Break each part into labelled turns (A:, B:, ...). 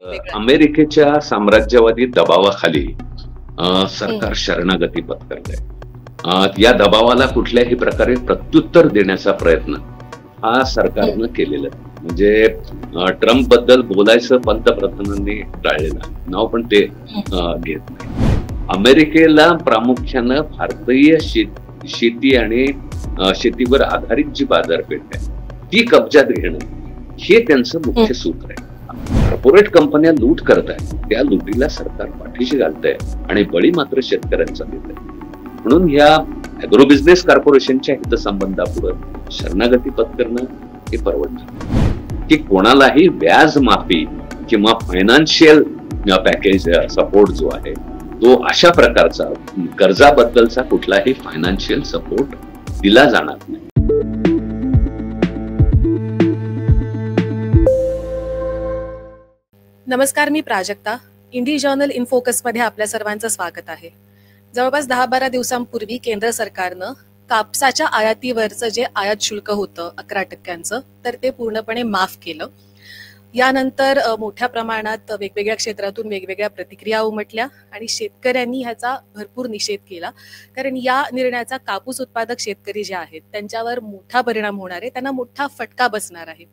A: वेगळं.
B: अमेरिकेच्या साम्राज्यवादी दबावाखाली
A: हं,
B: सरकार शरणागती पत्करलंय. या दबावाला कुठल्याही प्रकारे प्रत्युत्तर देण्याचा प्रयत्न हा
A: हं,
B: सरकारनं केलेला आहे. म्हणजे ट्रम्प बद्दल बोलायचं पंतप्रधानांनी टाळलेलं आहे. नाव पण ते
A: हं,
B: घेत नाही. अमेरिकेला प्रामुख्यानं भारतीय शेती आणि शेतीवर आधारित जी बाजारपेठ आहे ती कब्जात घेणं हे त्यांचं
A: हं.
B: मुख्य सूत्र आहे. कॉर्पोरेट कंपन्या लूट करत आहेत, त्या लुटीला सरकार पाठीशी घालतंय आणि बळी मात्र शेतकऱ्यांचा देत आहे. म्हणून ह्या अॅग्रो बिझनेस कॉर्पोरेशनच्या हितसंबंधापुढे शरणागती पत्करणं हे परवडणार की कोणालाही व्याज माफी किंवा फायनान्शियल पॅकेज सपोर्ट जो आहे तो अशा प्रकारचा कर्जाबद्दलचा कुठलाही फायनान्शियल सपोर्ट दिला जाणार नाही.
A: नमस्कार, मी Prajakta. Indie journal in focus मध्ये आपल्या सर्वांचं स्वागत आहे. जवळपास 10-12 दिवसांपूर्वी केंद्र सरकारनं कापसाच्या आयातीवरचं जे आयात शुल्क होतं 11% तर ते पूर्णपणे माफ केलं. यानंतर मोठ्या प्रमाणात वेगवेगळ्या क्षेत्रातून वेगवेगळ्या प्रतिक्रिया उमटल्या आणि शेतकऱ्यांनी ह्याचा भरपूर निषेध केला. कारण या निर्णयाचा कापूस उत्पादक शेतकरी जे आहेत त्यांच्यावर मोठा परिणाम होणार आहे, त्यांना मोठा फटका बसणार आहे.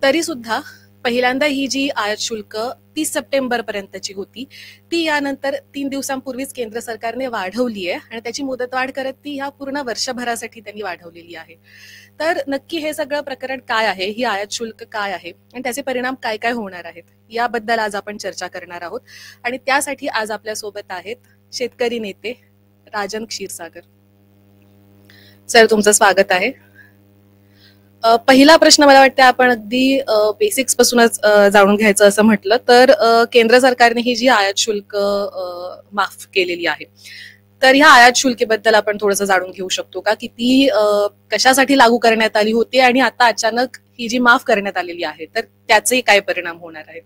A: तरी सुद्धा पहिल्यांदा ही जी आयात शुल्क 30 सप्टेंबर पर्यंतची होती ती यानंतर 3 दिवसांपूर्वीच केंद्र सरकारने वाढवली आहे आणि त्याची मुदतवाढ करत ती ह्या पूर्ण वर्षभरासाठी त्यांनी वाढवलेली आहे. तर नक्की हे सगळं प्रकरण काय आहे, ही आयात शुल्क काय आहे आणि त्याचे परिणाम काय काय होणार आहेत याबद्दल आज आपण चर्चा करणार आहोत. आणि त्यासाठी आज आपल्या सोबत आहेत शेतकरी नेते राजन क्षीरसागर. सर, तुमचं स्वागत आहे. पहिला प्रश्न मला वाटतं आपण अगदी बेसिक्स पासूनच जाणून घ्यायचं असं म्हटलं तर केंद्र सरकारने ही जी आयात शुल्क माफ केलेली आहे तर ह्या आयात शुल्केबद्दल आपण थोडंसं जाणून घेऊ शकतो का, की ती कशासाठी लागू करण्यात आली होती आणि आता अचानक ही जी माफ करण्यात आलेली आहे तर त्याचे काय परिणाम होणार आहेत?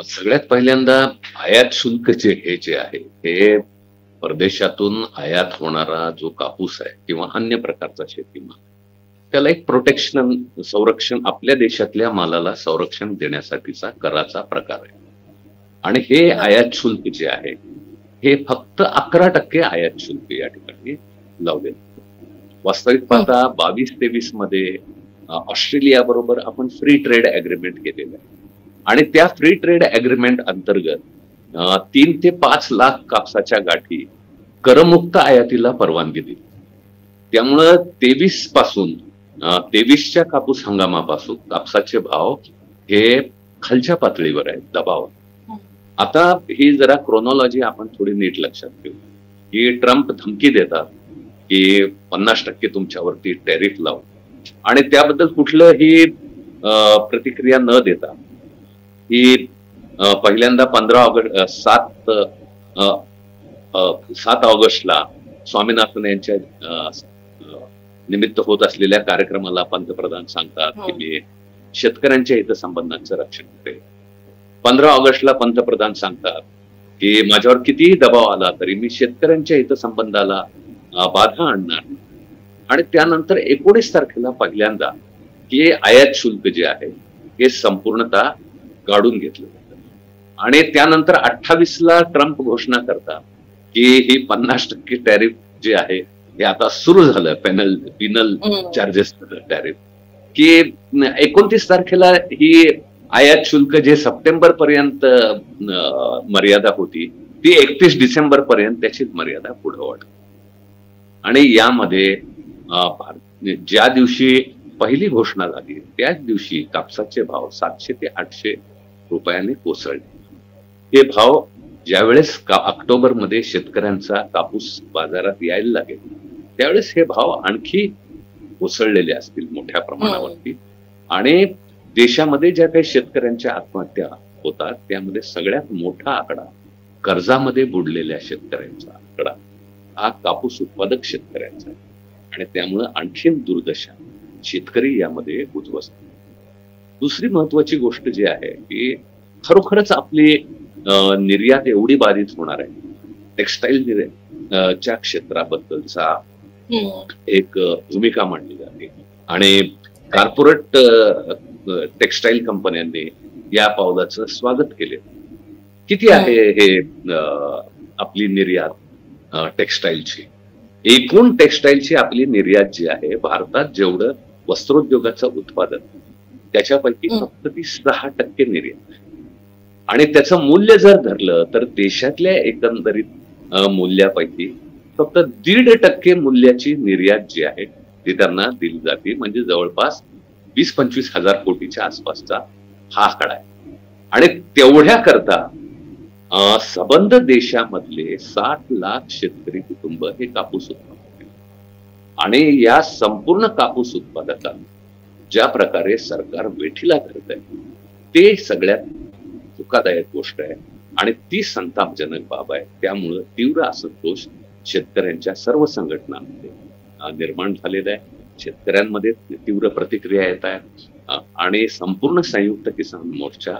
B: सगळ्यात पहिल्यांदा आयात शुल्क जे आहे हे परदेशातून आयात होणारा जो कापूस आहे किंवा अन्य प्रकारचा शेतीमाल त्याला एक संरक्षण आपल्या देशातल्या मालाला संरक्षण देण्यासाठीचा कराचा प्रकार आहे. आणि हे आयात शुल्क जे आहे हे फक्त 11% आयात शुल्क या ठिकाणी लावले. वास्तविक पाहता 22-23 मध्ये ऑस्ट्रेलिया बरोबर आपण फ्री ट्रेड अग्रीमेंट केलेलं आहे आणि त्या फ्री ट्रेड अग्रीमेंट अंतर्गत 3 ते 5 लाख कापसाच्या गाठी करमुक्त आयातीला परवानगी दिली. त्यामुळं 23च्या कापूस हंगामापासून कापसाचे भाव हे खालच्या पातळीवर आहेत, दबाव. आता ही जरा क्रोनॉलॉजी आपण थोडी नीट लक्षात घेऊ की ट्रम्प धमकी देतात की 50% तुमच्यावरती टॅरिफ लावू आणि त्याबद्दल कुठलंही प्रतिक्रिया न देता ही पहिल्यांदा 7 ऑगस्टला स्वामीनाथन यांच्या निमित्त होत असलेल्या कार्यक्रमाला पंतप्रधान सांगतात की मी शेतकऱ्यांच्या हितसंबंधांचं रक्षण करेन. 15 ऑगस्टला पंतप्रधान सांगतात की माझ्यावर कितीही दबाव आला तरी मी शेतकऱ्यांच्या हितसंबंधाला बाधा आणणार. आणि त्यानंतर 19 तारखेला पहिल्यांदा की आयात शुल्क जे आहे हे संपूर्णतः काढून घेतलं जातं. आणि त्यानंतर 28ला ट्रम्प घोषणा करतात की ही 50% टॅरिफ जे आहे हे आता सुरू झालं, पिनल चार्जेस टॅरिफ. की 29 तारखेला ही आयात शुल्क जे सप्टेंबर पर्यंत मर्यादा होती ती 31 डिसेंबर पर्यंत त्याची मर्यादा पुढे वाढली. आणि यामध्ये ज्या दिवशी पहिली घोषणा झाली त्याच दिवशी कापसाचे भाव 700 ते 800 रुपयांनी कोसळले. हे भाव ज्यावेळेस ऑक्टोबर मध्ये शेतकऱ्यांचा कापूस बाजारात यायला लागेल त्यावेळेस हे भाव आणखी कोसळलेले असतील मोठ्या प्रमाणावरती. आणि देशामध्ये ज्या काही शेतकऱ्यांच्या आत्महत्या होतात त्यामध्ये सगळ्यात मोठा आकडा कर्जामध्ये बुडलेल्या शेतकऱ्यांचा आकडा हा कापूस उत्पादक शेतकऱ्यांचा आहे. आणि त्यामुळे आणखीन दुर्दशा शेतकरी यामध्ये उद्ध्वस्त. दुसरी महत्वाची गोष्ट जी आहे की खरोखरच आपली निर्यात एवढी बाधित होणार आहे, टेक्सटाईल च्या क्षेत्राबद्दलचा एक भूमिका मांडली जाते. आणि कॉर्पोरेट टेक्सटाईल कंपन्यांनी या पावलाचं स्वागत केले. किती आहे हे आपली निर्यात टेक्स्टाईलची? एकूण टेक्स्टाईलची आपली निर्यात जी आहे, भारतात जेवढं वस्त्रोद्योगाचं उत्पादन त्याच्यापैकी फक्त ती 6% निर्यात. आणि त्याचं मूल्य जर धरलं तर देशातल्या एकंदरीत मूल्यापैकी फक्त 1.5% मूल्याची निर्यात जी आहे ती त्यांना दिली जाते. म्हणजे जवळपास 20-25 हजार कोटीच्या आसपासचा हा आकडा आहे. आणि तेवढ्या करता संबंध देशामधले 60 लाख शेतकरी कुटुंब हे कापूस उत्पादक. आणि या संपूर्ण कापूस उत्पादकांना ज्या प्रकारे सरकार वेठीला धरत आहे ते सगळ्यात धोकादायक गोष्ट आहे आणि ती संतापजनक बाब आहे. त्यामुळं तीव्र असंतोष शेतकऱ्यांच्या सर्व संघटनांमध्ये निर्माण झालेला आहे. शेतकऱ्यांमध्ये तीव्र प्रतिक्रिया येत आहेत आणि संपूर्ण संयुक्त किसान मोर्चा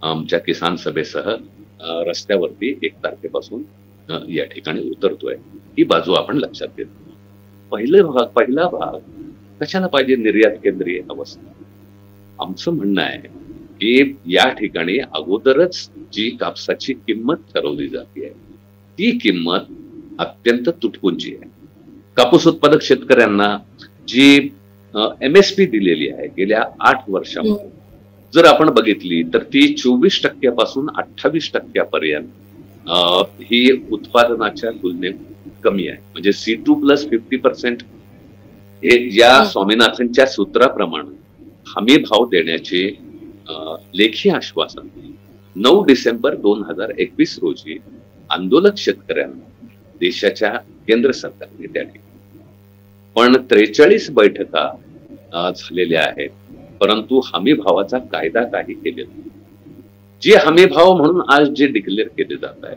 B: आमच्या किसान सभेसह रस्त्यावरती 1 तारखेपासून या ठिकाणी उतरतोय. ही बाजू आपण लक्षात घेतो. पहिला भाग कशाला पाहिजे निर्यात केंद्रीय अवस्था? आमचं म्हणणं आहे की या ठिकाणी अगोदरच जी कापसाची किंमत ठरवली जाते ती किंमत अत्यंत तुटपुंजी आहे. कापूस उत्पादक शेतकऱ्यांना जी MSP दिलेली आहे गेल्या 8 वर्षांमध्ये जर आपण बघितली तर ती 24% पासून 28% ही उत्पादनाच्या तुलनेत कमी आहे. म्हणजे C2+50% हे या स्वामीनाथनच्या सूत्राप्रमाणे हमी भाव देण्याचे लेखी आश्वासन 9 डिसेंबर 2021 रोजी आंदोलक शेतकऱ्यांना देशाच्या केंद्र सरकारने त्या ठिकाणी पण 43 बैठका झालेल्या आहेत, परंतु हमी भावाचा कायदा काही केलेला नाही. जे हमी भाव म्हणून आज जे डिक्लेअर केले जात आहे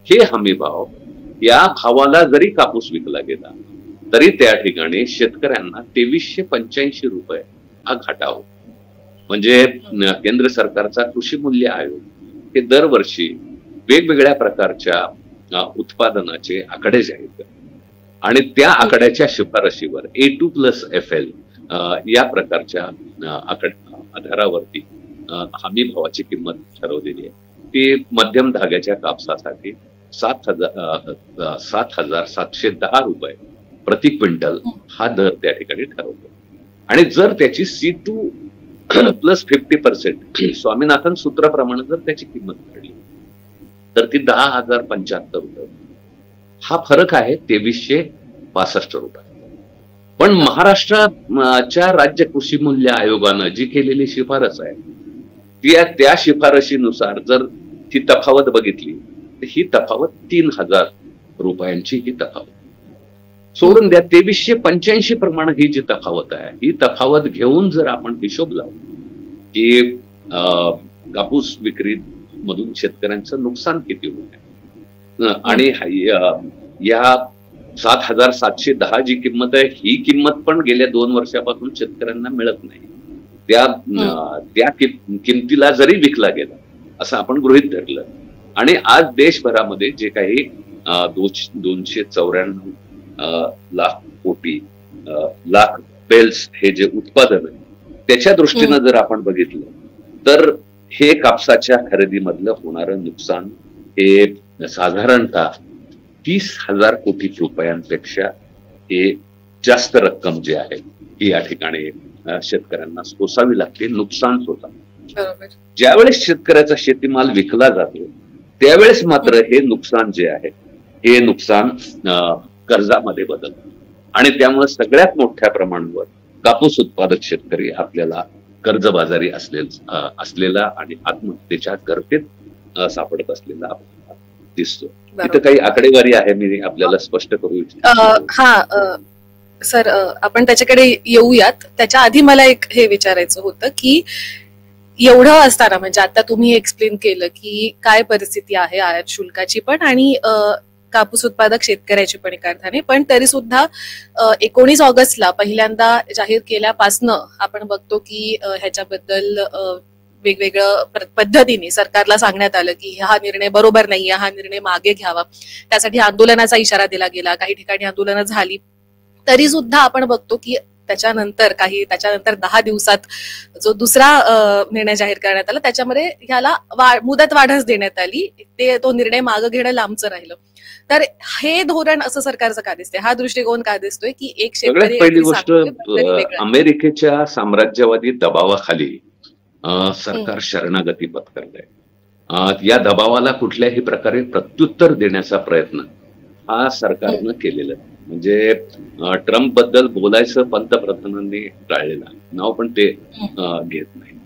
B: हे हमी भाव, या भावाला जरी कापूस विकला गेला तरी त्या ठिकाणी शेतकऱ्यांना 2385 रुपये हा घाटा होतो. म्हणजे केंद्र सरकारचा कृषी मूल्य आयोग हे दरवर्षी वेगवेगळ्या प्रकारच्या उत्पादनाचे आकडे जाहीर करतो आणि त्या आकड्याच्या शिफारशीवर A2+FL या प्रकारच्या आधारावरती हमी भावाची किंमत ठरवलेली आहे. ती मध्यम धाग्याच्या कापसासाठी 7,710 रुपये प्रति क्विंटल हा दर त्या ठिकाणी ठरवतो. आणि जर त्याची C2+50% स्वामीनाथन सूत्राप्रमाणे जर त्याची किंमत ठरली तर ती 10,075 रुपये. हा फरक आहे 2365 रुपये. पण महाराष्ट्राच्या राज्य कृषी मूल्य आयोगानं जी केलेली शिफारस आहे त्या शिफारशीनुसार जर ही तफावत बघितली तर ही तफावत 3,000 रुपयांची ही तफावत. सोडून द्या 2385 प्रमाणे ही जी तफावत आहे ही तफावत घेऊन जर आपण हिशोब लावू की कापूस विक्री मधून शेतकऱ्यांचं नुकसान किती होत आहे आणि या 7,710 जी किंमत आहे ही किंमत पण गेल्या 2 वर्षापासून शेतकऱ्यांना मिळत नाही. त्या किमतीला जरी विकला गेला असं आपण गृहीत धरलं आणि आज देशभरामध्ये जे काही 294 लाख कोटी लाख बेल्स हे जे उत्पादन आहे त्याच्या दृष्टीनं जर आपण बघितलं तर हे कापसाच्या खरेदीमधलं होणारं नुकसान हे साधारणतः 30,000 कोटी रुपयांपेक्षा हे जास्त रक्कम जी आहे ही या ठिकाणी शेतकऱ्यांना सोसावी लागते, नुकसान सोसावं. ज्यावेळेस शेतकऱ्याचा शेतीमाल विकला जातो त्यावेळेस मात्र हे नुकसान जे आहे हे नुकसान कर्जामध्ये बदलतं आणि त्यामुळे सगळ्यात मोठ्या प्रमाणावर कापूस उत्पादक शेतकरी आपल्याला कर्जबाजारी असलेला आणि आत्महत्येच्या गर्तेत सापडत असलेला दिसतो. इथं काही आकडेवारी आहे, मी आपल्याला स्पष्ट करू इच्छितो.
A: हा सर, आपण त्याच्याकडे येऊयात. त्याच्या आधी मला एक हे विचारायचं होतं की एवढं असताना म्हणजे आता तुम्ही एक्सप्लेन केलं की काय परिस्थिती आहे आयात शुल्काची पण आणि कापूस उत्पादक शेतकऱ्याची पण एका अर्थाने, पण तरी सुद्धा 19 ऑगस्टला पहिल्यांदा जाहीर केल्यापासनं आपण बघतो की ह्याच्याबद्दल वेगवेगळ्या पद्धतीने सरकारला सांगण्यात आलं की हा निर्णय बरोबर नाहीये, हा निर्णय मागे घ्यावा. त्यासाठी आंदोलनाचा इशारा दिला गेला, काही ठिकाणी आंदोलनं झाली. तरी सुद्धा आपण बघतो की त्याच्यानंतर 10 दिवसात जो दुसरा निर्णय जाहीर करण्यात आला त्याच्यामध्ये ह्याला मुदत वाढच देण्यात आली. तो निर्णय मागे घेणं लांबचं राहिलं. तर हे धोरण असं सरकारचं का दिसतंय, हा दृष्टिकोन का दिसतोय की एक शेतकरी
B: पहिली गोष्ट, अमेरिकेच्या साम्राज्यवादी दबावाखाली सरकार शरणागती पत्करलंय. या दबावाला कुठल्याही प्रकारे प्रत्युत्तर देण्याचा प्रयत्न हा सरकारनं केलेला आहे. म्हणजे ट्रम्प बद्दल बोलायचं पंतप्रधानांनी टाळलेलं नाव पण ते घेत नाही.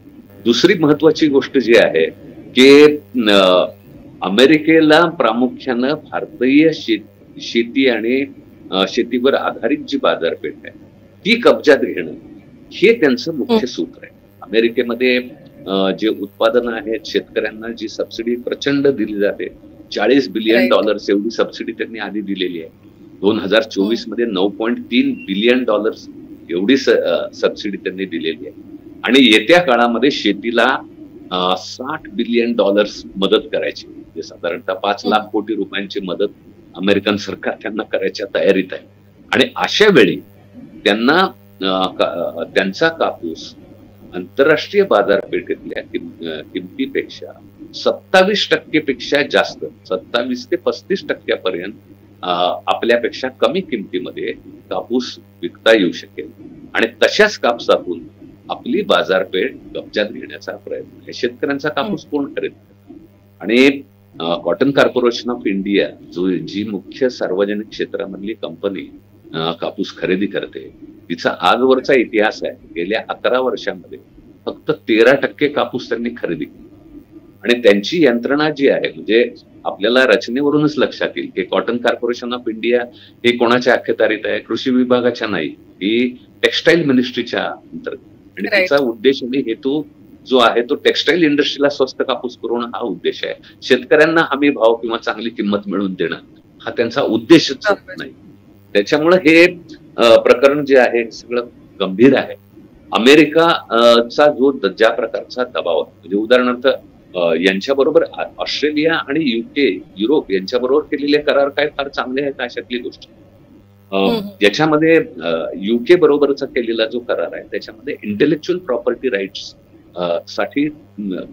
B: दुसरी महत्वाची गोष्ट जी आहे की अमेरिकेला प्रामुख्यानं भारतीय शेती आणि शेतीवर आधारित जी बाजारपेठ आहे ती कब्जात घेणं हे त्यांचं मुख्य सूत्र आहे. अमेरिकेमध्ये जे उत्पादनं आहेत, शेतकऱ्यांना जी सबसिडी प्रचंड दिली जाते, $40 बिलियन एवढी सबसिडी त्यांनी आधी दिलेली आहे. 2024 मध्ये $9.3 बिलियन एवढी सबसिडी त्यांनी दिलेली आहे. आणि येत्या काळामध्ये शेतीला $60 बिलियन मदत करायची, म्हणजे साधारणतः 5 लाख कोटी रुपयांची मदत अमेरिकन सरकार त्यांना करायच्या तयारीत आहे. आणि अशा वेळी त्यांना त्यांचा कापूस आंतरराष्ट्रीय बाजारपेठेतल्या किमतीपेक्षा 27% पेक्षा जास्त, 27 ते 35% आपल्यापेक्षा कमी किमतीमध्ये कापूस विकता येऊ शकेल. आणि तशाच कापसातून आपली बाजारपेठ कब्जात घेण्याचा प्रयत्न आहे. शेतकऱ्यांचा कापूस कोण खरेदी? आणि कॉटन कॉर्पोरेशन ऑफ इंडिया जी मुख्य सार्वजनिक क्षेत्रामधली कंपनी कापूस खरेदी करते, तिचा आजवरचा इतिहास आहे. गेल्या 11 वर्षांमध्ये फक्त 13% कापूस त्यांनी खरेदी केली. आणि त्यांची यंत्रणा जी आहे, म्हणजे आपल्याला रचनेवरूनच लक्षात येईल की कॉटन कॉर्पोरेशन ऑफ इंडिया हे कोणाच्या अखत्यारीत आहे? कृषी विभागाच्या नाही, ही टेक्सटाईल मिनिस्ट्रीच्या अंतर्गत. आणि तिचा उद्देश आणि हेतू जो आहे तो टेक्सटाईल इंडस्ट्रीला स्वस्त कापूस पुरवणं हा उद्देश आहे. शेतकऱ्यांना हमी भाव किंवा चांगली किंमत मिळवून देणं हा त्यांचा उद्देशच नाही. त्याच्यामुळे हे प्रकरण जे आहे सगळं गंभीर आहे. अमेरिकाचा जो ज्या प्रकारचा दबाव, म्हणजे उदाहरणार्थ यांच्याबरोबर ऑस्ट्रेलिया आणि युरोप यांच्याबरोबर केलेले करार काय फार चांगले आहेत अशातली गोष्ट. याच्यामध्ये युके बरोबरचा केलेला जो करार आहे त्याच्यामध्ये इंटेलेक्च्युअल प्रॉपर्टी राईट्स साठी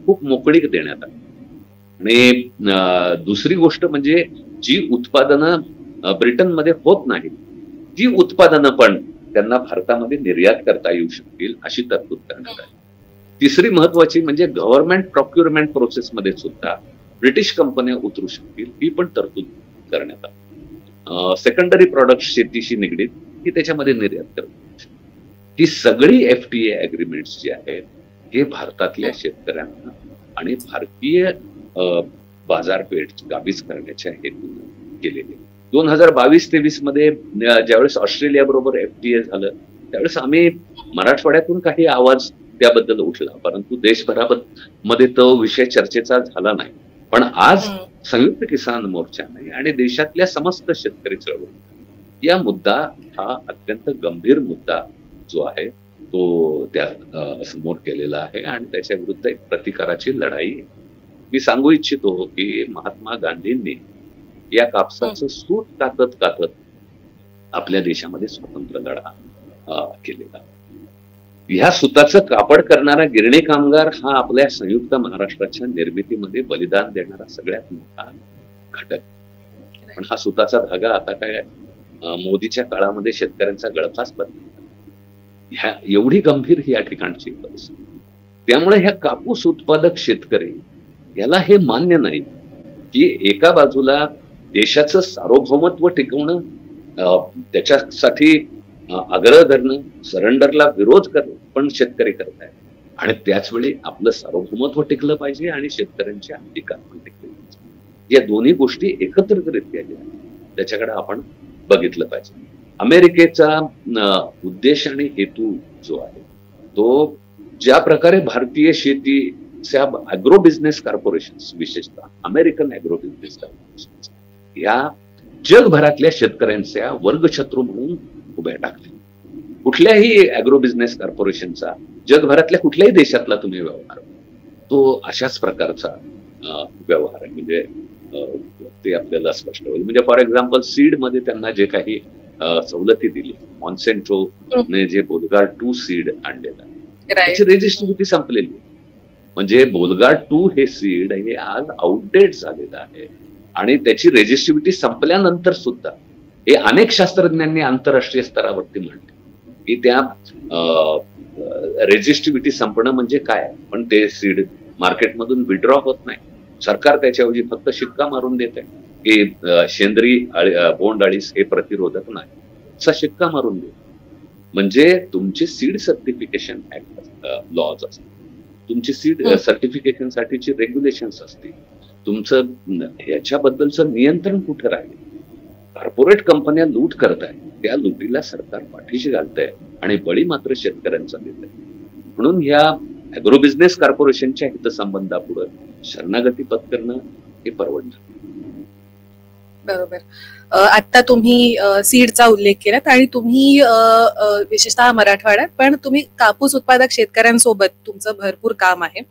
B: खूप मोकळीक देण्यात आली. आणि दुसरी गोष्ट म्हणजे जी उत्पादनं ब्रिटनमध्ये होत नाहीत ती उत्पादनं पण त्यांना भारतामध्ये निर्यात करता येऊ शकतील अशी तरतूद करण्यात आली. तिसरी महत्वाची म्हणजे गव्हर्नमेंट प्रोक्युरमेंट प्रोसेसमध्ये सुद्धा ब्रिटिश कंपन्या उतरू शकतील ही पण तरतूद करण्यात आली. सेकंडरी प्रॉडक्ट शेतीशी निगडीत ही त्याच्यामध्ये निर्यात करतात. ही सगळी FTA अग्रीमेंट्स जी आहेत हे भारतातल्या शेतकऱ्यांना आणि भारतीय बाजारपेठ काबीज करण्याच्या हेतून केलेले. 2022-23 मध्ये ज्यावेळेस ऑस्ट्रेलिया बरोबर FTA झालं त्यावेळेस आम्ही मराठवाड्यातून काही आवाज त्याबद्दल उठला, परंतु देशभरामध्ये तो विषय चर्चेचा झाला नाही. पण आज संयुक्त किसान मोर्चाने आणि देशातल्या समस्त शेतकरी चळवळी या मुद्दा हा अत्यंत गंभीर मुद्दा जो आहे तो त्या समोर केलेला आहे आणि त्याच्या विरुद्ध एक प्रतिकाराची लढाई मी सांगू इच्छितो की महात्मा गांधींनी या कापसाचं सूत कातत आपल्या देशामध्ये स्वातंत्र्य लढा केलेला. ह्या सुताचं कापड करणारा गिरणी कामगार हा आपल्या संयुक्त महाराष्ट्राच्या निर्मितीमध्ये बलिदान देणारा सगळ्यात मोठा घटक. पण हा सुताचा धागा आता काय मोदीच्या काळामध्ये शेतकऱ्यांचा गळफास बनला. ह्या एवढी गंभीर ही या ठिकाणची परिस्थिती. त्यामुळे ह्या कापूस उत्पादक शेतकरी याला हे मान्य नाही की एका बाजूला देशाचं सार्वभौमत्व टिकवणं, त्याच्यासाठी आग्रह धरणं, सरेंडरला विरोध करणं पण शेतकरी करत आहेत आणि त्याचवेळी आपलं सार्वभौमत्व टिकलं पाहिजे आणि शेतकऱ्यांच्या अधिकार पण टिकले पाहिजे. या दोन्ही गोष्टी एकत्रितरित्या ज्या त्याच्याकडे आपण बघितलं पाहिजे. अमेरिकेचा उद्देश आणि हेतू जो आहे तो ज्या प्रकारे भारतीय शेतीच्या अॅग्रो बिझनेस कॉर्पोरेशन, विशेषतः अमेरिकन अॅग्रो बिझनेस कॉर्पोरेशन या जगभरातल्या शेतकऱ्यांच्या वर्गशत्रू म्हणून उभ्या टाकले. कुठल्याही अॅग्रो बिझनेस कॉर्पोरेशनचा जगभरातल्या कुठल्याही देशातला तुम्ही व्यवहार तो अशाच प्रकारचा व्यवहार आहे. म्हणजे ते आपल्याला स्पष्ट होईल. म्हणजे फॉर एक्झाम्पल सीड मध्ये त्यांना जे काही सवलती दिली. मॉन्सेंट्रोने जे बोलगार 2 सीड आणलेलं
A: राईट.
B: त्याची रेजिस्ट्रिबिलिटी संपलेली. म्हणजे बोलगार 2 हे सीड हे आज आउटडेट झालेलं आहे आणि त्याची रेजिस्ट्रिबिलिटी संपल्यानंतर सुद्धा हे अनेक शास्त्रज्ञांनी आंतरराष्ट्रीय स्तरावरती म्हणले की त्या रेजिस्ट्रिबिलिटी संपणं म्हणजे काय, पण ते सीड मार्केटमधून विड्रॉ होत नाही. सरकार त्याच्याऐवजी फक्त शिक्का मारून देत आहे की सेंद्रिय बोंड अळीस हे प्रतिरोधक नाही, असा शिक्का मारून देत. म्हणजे तुमचे सीड सर्टिफिकेशन ऍक्ट लॉज असतात, तुमची सीड सर्टिफिकेशन साठीची रेग्युलेशन्स असतील, तुमचं याच्याबद्दलचं नियंत्रण कुठे राहील. कॉर्पोरेट कंपन्या लूट करताय, त्या लुटीला सरकार पाठीशी घालतंय आणि बळी मात्र शेतकऱ्यांचा देत आहे. म्हणून ह्या अॅग्रो बिझनेस कॉर्पोरेशनच्या हितसंबंधापुढे शरणागती पत्करणं हे परवडणार.
A: बरोबर. आता तुम्ही सीडचा उल्लेख केलात आणि तुम्ही विशेषतः मराठवाड्यात, पण तुम्ही कापूस उत्पादक शेतकऱ्यांसोबत तुमचं भरपूर काम आहे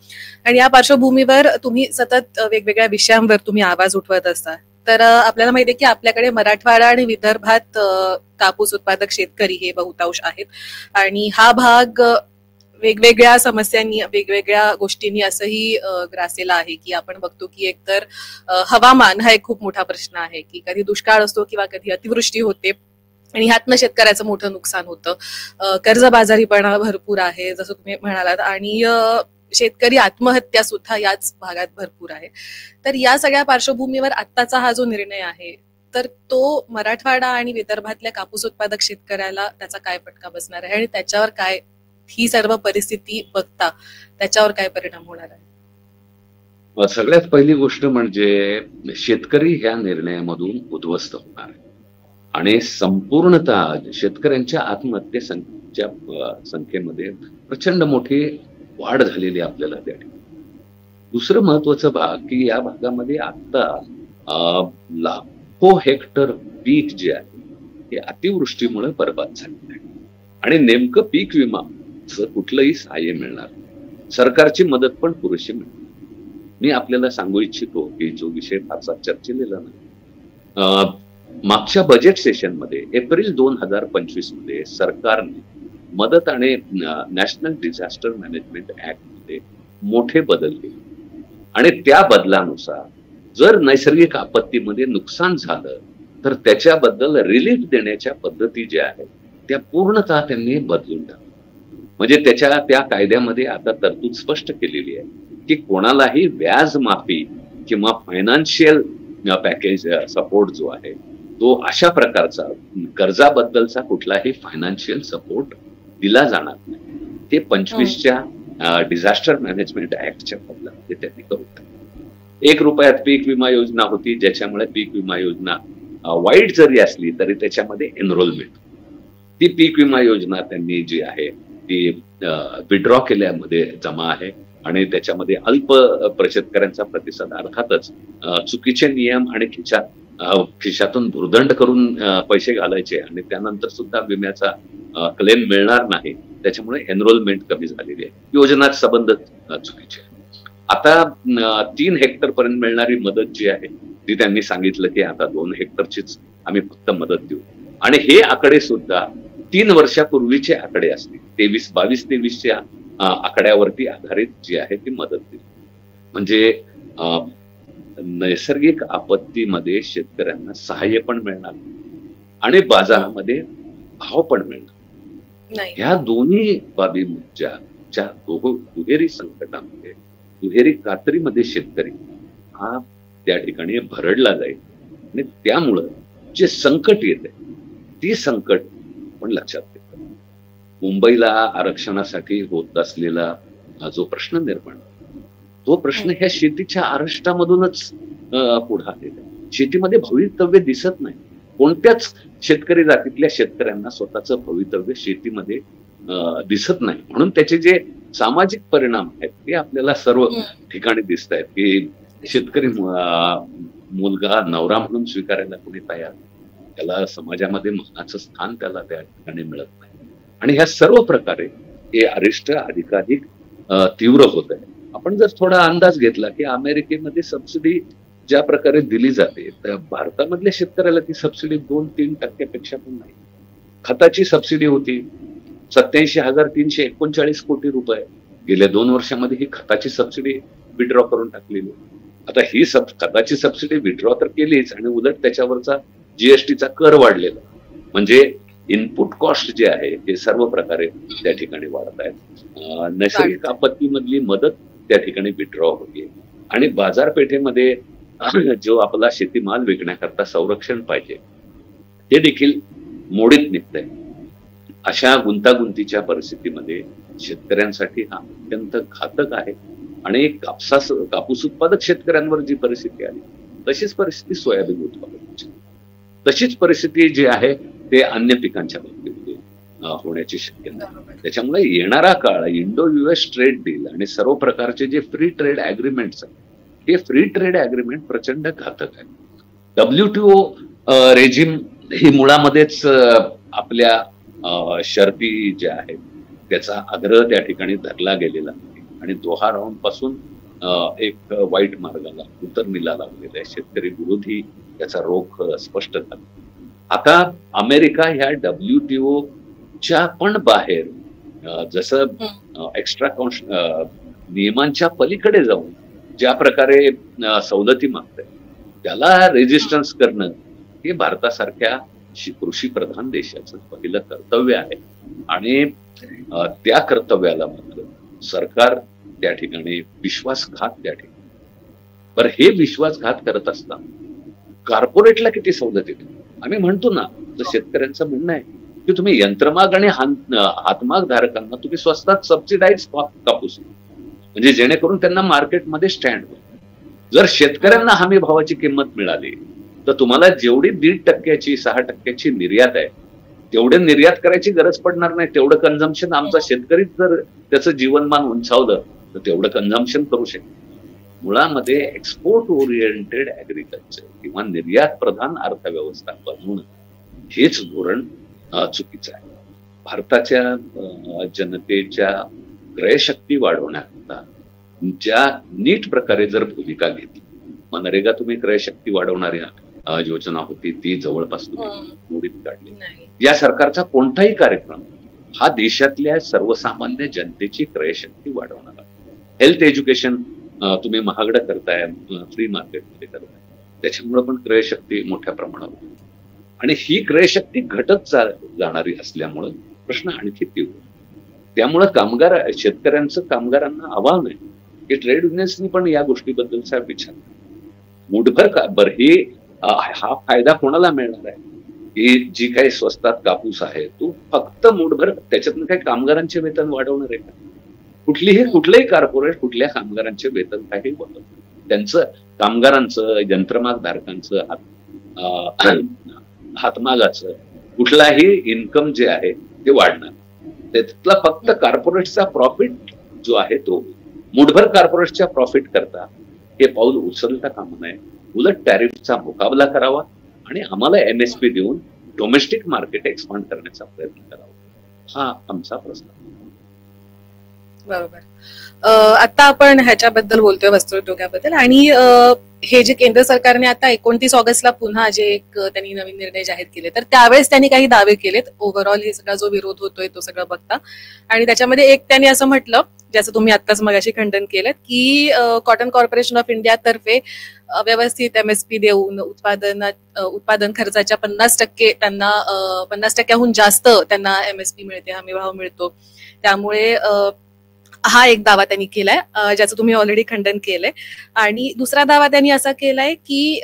A: आणि या पार्श्वभूमीवर तुम्ही सतत वेगवेगळ्या विषयांवर तुम्ही आवाज उठवत असता. तर आपल्याला माहिती आहे की आपल्याकडे मराठवाडा आणि विदर्भात कापूस उत्पादक शेतकरी हे बहुतांश आहेत आणि हा भाग वेगवेगळ्या समस्यांनी, वेगवेगळ्या गोष्टींनी असंही ग्रासलेला आहे की आपण बघतो की एकतर हवामान हा एक खूप मोठा प्रश्न आहे की कधी दुष्काळ असतो किंवा कधी अतिवृष्टी होते आणि ह्यातनं शेतकऱ्याचं मोठं नुकसान होतं. कर्जबाजारीपणा भरपूर आहे जसं तुम्ही म्हणालात आणि शेतकरी आत्महत्या सुद्धा याच भागात भरपूर आहे. तर या सगळ्या पार्श्वभूमीवर आत्ताचा हा जो निर्णय आहे तर तो मराठवाडा आणि विदर्भातल्या कापूस उत्पादक शेतकऱ्याला त्याचा काय फटका बसणार आहे आणि त्याच्यावर काय, ही सर्व परिस्थिती बघता त्याच्यावर काय परिणाम होणार आहे?
B: सगळ्यात पहिली गोष्ट म्हणजे शेतकरी ह्या निर्णयामधून उद्ध्वस्त होणार आहे आणि संपूर्णतः शेतकऱ्यांच्या आत्महत्येच्या संख्येमध्ये प्रचंड मोठी वाढ झालेली आपल्याला त्या ठिकाणी. दुसरं महत्वाचं भाग की या भागामध्ये आता लाखो हेक्टर पीक जे आहे हे अतिवृष्टीमुळे बर्बाद झालेलं आहे आणि नेमकं पीक विमा कुठलंही सहाय्य मिळणार, सरकारची मदत पण पुरेशी मिळणार. मी आपल्याला सांगू इच्छितो की जो विषय फारसा चर्चेलेला नाही, मागच्या बजेट सेशन मध्ये एप्रिल 2025 मध्ये सरकारने मदत आणि नॅशनल डिझास्टर मॅनेजमेंट ऍक्ट मध्ये मोठे बदल केले आणि त्या बदलानुसार जर नैसर्गिक आपत्तीमध्ये नुकसान झालं तर त्याच्याबद्दल रिलीफ देण्याच्या पद्धती ज्या आहेत त्या पूर्णतः त्यांनी बदलून टाकल्या. म्हणजे त्या कायद्यामध्ये आता तरतूद स्पष्ट केलेली आहे की कोणालाही व्याज माफी किंवा फायनान्शियल पॅकेज सपोर्ट जो आहे तो अशा प्रकारचा कर्जाबद्दलचा कुठलाही फायनान्शियल सपोर्ट दिला जाणार नाही. हे 25च्या डिझास्टर मॅनेजमेंट ऍक्टच्या बदलामध्ये त्यांनी करून टाकलं. 1 रुपयात पीक विमा योजना होती ज्याच्यामुळे पीक विमा योजना वाईट जरी असली तरी त्याच्यामध्ये एनरोलमेंट, ती पीक विमा योजना त्यांनी जी आहे ती विड्रॉ केल्यामध्ये जमा आहे आणि त्याच्यामध्ये अल्प शेतकऱ्यांचा प्रतिसाद, अर्थातच चुकीचे नियम आणि खिशातून भुर्दंड करून पैसे घालायचे आणि त्यानंतर सुद्धा विम्याचा क्लेम मिळणार नाही, त्याच्यामुळे एनरोलमेंट कमी झालेली आहे. योजना संबंध चुकीचे. आता 3 हेक्टर पर्यंत मिळणारी मदत जी आहे ती त्यांनी सांगितलं की आता 2 हेक्टरचीच आम्ही फक्त मदत देऊ आणि हे आकडे सुद्धा 3 वर्षापूर्वीचे आकडे असतील, 22-23च्या आकड्यावरती आधारित जी आहे ती मदत दिली. म्हणजे नैसर्गिक आपत्तीमध्ये शेतकऱ्यांना सहाय्य पण मिळणार आणि बाजारामध्ये भाव पण मिळणार. ह्या दोन्ही बाबी ज्या दुहेरी संकटामध्ये, दुहेरी कात्रीमध्ये शेतकरी हा त्या ठिकाणी भरडला जाईल आणि त्यामुळं जे संकट येते ती संकट पण लक्षात घेतात. मुंबईला आरक्षणासाठी होत असलेला जो प्रश्न निर्माण, तो प्रश्न ह्या शेतीच्या आरक्षणामधूनच पुढे आलेला. शेतीमध्ये भवितव्य दिसत नाही. कोणत्याच शेतकरी जातीतल्या शेतकऱ्यांना स्वतःचं भवितव्य शेतीमध्ये दिसत नाही. म्हणून त्याचे जे सामाजिक परिणाम आहेत ते आपल्याला सर्व ठिकाणी दिसत आहेत की शेतकरी मुलगा नवरा म्हणून स्वीकारायला कोणी तयार, त्याला समाजामध्ये मानाचं स्थान त्याला त्या ठिकाणी मिळत नाही आणि ह्या सर्व प्रकारे हे अरिष्ट अधिकाधिक तीव्र होत आहे. आपण जर थोडा अंदाज घेतला की अमेरिकेमध्ये सबसिडी ज्या प्रकारे दिली जाते, तर भारतामधल्या शेतकऱ्याला ती सबसिडी 2-3% पण नाही. खताची सबसिडी होती 87,339 कोटी रुपये. गेल्या 2 वर्षामध्ये ही खताची सबसिडी विड्रॉ करून टाकलेली. आता ही खताची सबसिडी विड्रॉ तर केलीच आणि उलट त्याच्यावरचा जीएसटीचा कर वाढलेला, म्हणजे इनपुट कॉस्ट जे आहे ते सर्व प्रकारे त्या ठिकाणी वाढत आहे. नैसर्गिक आपत्तीमधली मदत त्या ठिकाणी विड्रॉ होते आणि बाजारपेठेमध्ये जो आपला शेतीमाल विकण्याकरता संरक्षण पाहिजे ते देखील मोडीत निघतंय. अशा गुंतागुंतीच्या परिस्थितीमध्ये शेतकऱ्यांसाठी हा अत्यंत घातक आहे आणि कापूस उत्पादक शेतकऱ्यांवर जी परिस्थिती आली तशीच परिस्थिती सोयाबीन उत्पादकांची, तशीच परिस्थिती जी आहे ते अन्य पिकांच्या बाबतीमध्ये होण्याची शक्यता. त्याच्यामुळे येणारा काळ इंडो युएस ट्रेड डील आणि सर्व प्रकारचे जे फ्री ट्रेड अग्रीमेंट्स आहेत हे फ्री ट्रेड अग्रीमेंट प्रचंड घातक आहे. WTO रेजिम ही मुळामध्येच आपल्या शर्ती ज्या आहेत त्याचा आग्रह त्या ठिकाणी धरला गेलेला आहे आणि दोहा राऊंड पासून एक वाईट मार्गाला उतरणीला लावलेला आहे. शेतकरी विरोधी याचा रोख स्पष्ट झाला. आता अमेरिका ह्या WTO च्या पण बाहेर जसं एक्स्ट्रा नियमांच्या पलीकडे जाऊन ज्या प्रकारे सवलती मागताय त्याला रेजिस्टन्स करणं हे भारतासारख्या कृषी प्रधान देशाचं पहिलं कर्तव्य आहे आणि त्या कर्तव्याला मात्र सरकार त्या ठिकाणी विश्वासघात त्या ठिकाणी. बरं, हे विश्वासघात करत असताना कॉर्पोरेटला किती सवलत येते. आम्ही म्हणतो ना, जर शेतकऱ्यांचं म्हणणं आहे की तुम्ही यंत्रमाग आणि हातमाग धारकांना तुम्ही स्वस्तात सबसिडाईज कापूस म्हणजे जेणेकरून त्यांना मार्केटमध्ये स्टँड होईल. जर शेतकऱ्यांना हमी भावाची किंमत मिळाली तर तुम्हाला जेवढी 1.5%, 6% निर्यात आहे तेवढे निर्यात करायची गरज पडणार नाही. तेवढं कन्झम्पशन आमचा शेतकरीच जर त्याचं जीवनमान उंचावलं तर तेवढं कन्झम्पशन करू शकतो. मुळामध्ये एक्सपोर्ट ओरिएंटेड ऍग्रिकल्चर किंवा निर्यात प्रधान अर्थव्यवस्था बनवणं हेच धोरण चुकीचं आहे. भारताच्या जनतेच्या क्रयशक्ती वाढवण्याकरता ज्या नीट प्रकारे जर भूमिका घेतली, मनरेगा तुम्ही क्रयशक्ती वाढवणारी योजना होती ती जवळपास मोडीत काढली. या सरकारचा कोणताही कार्यक्रम हा देशातल्या सर्वसामान्य जनतेची क्रयशक्ती वाढवणारा. हेल्थ एज्युकेशन तुम्ही महागडं करताय, फ्री मार्केटमध्ये करताय, त्याच्यामुळे पण क्रयशक्ती मोठ्या प्रमाणावर होती आणि ही क्रयशक्ती घटत जाणारी असल्यामुळं प्रश्न आणखी तीव्र. त्यामुळं शेतकऱ्यांचं कामगारांना आव्हान आहे की ट्रेड युनियन्सनी पण या गोष्टीबद्दलचा विचार मुठभर हे हा फायदा कोणाला मिळणार आहे की जी काही स्वस्तात कापूस आहे तो फक्त मुठभर त्याच्यातून काही कामगारांचे वेतन वाढवणार आहे का? कुठलेही कॉर्पोरेट कुठल्या कामगारांचे वेतन काही वाढवणार, त्यांचं कामगारांचं, यंत्रमाग धारकांचं, हातमागाचं कुठलाही इन्कम जे आहे ते वाढणार. त्यातला फक्त कॉर्पोरेटचा प्रॉफिट जो आहे तो मुठभर कॉर्पोरेटच्या प्रॉफिट करता हे पाऊल उचलता कामा नये. उलट टॅरिफचा मुकाबला करावा आणि आम्हाला MSP देऊन डोमेस्टिक मार्केट एक्सपांड करण्याचा प्रयत्न करावा, हा आमचा प्रस्ताव.
A: बरोबर. आता आपण ह्याच्याबद्दल बोलतोय, वस्त्रोद्योगाबद्दल, आणि हे जे केंद्र सरकारने आता 29 ऑगस्टला पुन्हा जे एक त्यांनी नवीन निर्णय जाहीर केले, तर त्यावेळेस त्यांनी काही दावे केलेत. ओव्हरऑल हे सगळा जो विरोध होतोय तो सगळं बघता, आणि त्याच्यामध्ये एक त्यांनी असं म्हटलं, ज्याचं तुम्ही आत्ताच मगाशी खंडन केलं, की कॉटन कॉर्पोरेशन ऑफ इंडिया तर्फे व्यवस्थित MSP देऊन उत्पादन खर्चाच्या 50% त्यांना 50%हून जास्त त्यांना MSP मिळते, हमी भाव मिळतो. त्यामुळे हा एक दावा त्यांनी केलाय, ज्याचं तुम्ही ऑलरेडी खंडन केलंय. आणि दुसरा दावा त्यांनी असा केलाय की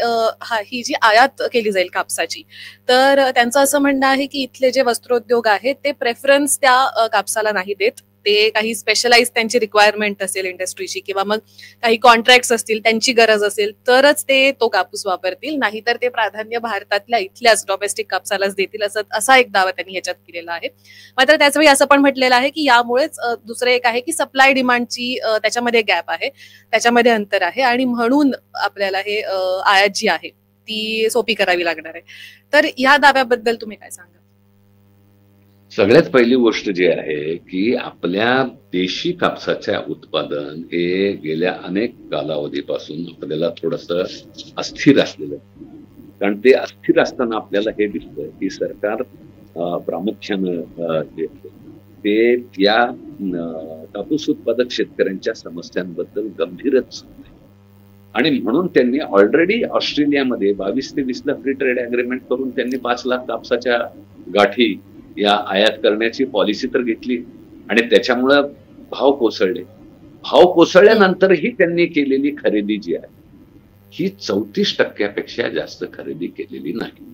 A: ही जी आयात केली जाईल कापसाची, तर त्यांचं असं म्हणणं आहे की इथले जे वस्त्रोद्योग आहेत ते प्रेफरन्स त्या कापसाला नाही देत. ते काही स्पेशलाइज त्यांची रिक्वायरमेंट असेल इंडस्ट्रीची किंवा मग काही कॉन्ट्रॅक्ट्स असतील, त्यांची गरज असेल तरच ते तो कापूस वापरतील, नाहीतर ते प्राधान्य भारतातल्या इथल्याच डोमेस्टिक कापसालाच देतील, असा एक दावा त्यांनी ह्याच्यात केलेला आहे. मात्र त्याचवेळी असं पण म्हटलेलं आहे की यामुळेच दुसरं एक आहे की सप्लाय डिमांडची त्याच्यामध्ये गॅप आहे, त्याच्यामध्ये अंतर आहे, आणि म्हणून आपल्याला हे आयात जी आहे ती सोपी करावी लागणार आहे. तर या दाव्याबद्दल तुम्ही काय सांगा?
B: सगळ्यात पहिली गोष्ट जी आहे की आपल्या देशी कापसाच्या उत्पादन हे गेल्या अनेक कालावधीपासून आपल्याला थोडंसं अस्थिर असलेलं आहे. कारण ते अस्थिर असताना आपल्याला हे दिसतं की सरकार प्रामुख्यानं ते या कापूस उत्पादक शेतकऱ्यांच्या समस्यांबद्दल गंभीरच नाही. आणि म्हणून त्यांनी ऑलरेडी ऑस्ट्रेलियामध्ये 22 ते 20 ला फ्री ट्रेड अग्रीमेंट करून त्यांनी 5 लाख कापसाच्या गाठी या आयात करण्याची पॉलिसी तर घेतली आणि त्याच्यामुळं भाव कोसळले. भाव कोसळल्यानंतरही त्यांनी केलेली खरेदी जी आहे ही 34% जास्त खरेदी केलेली नाही.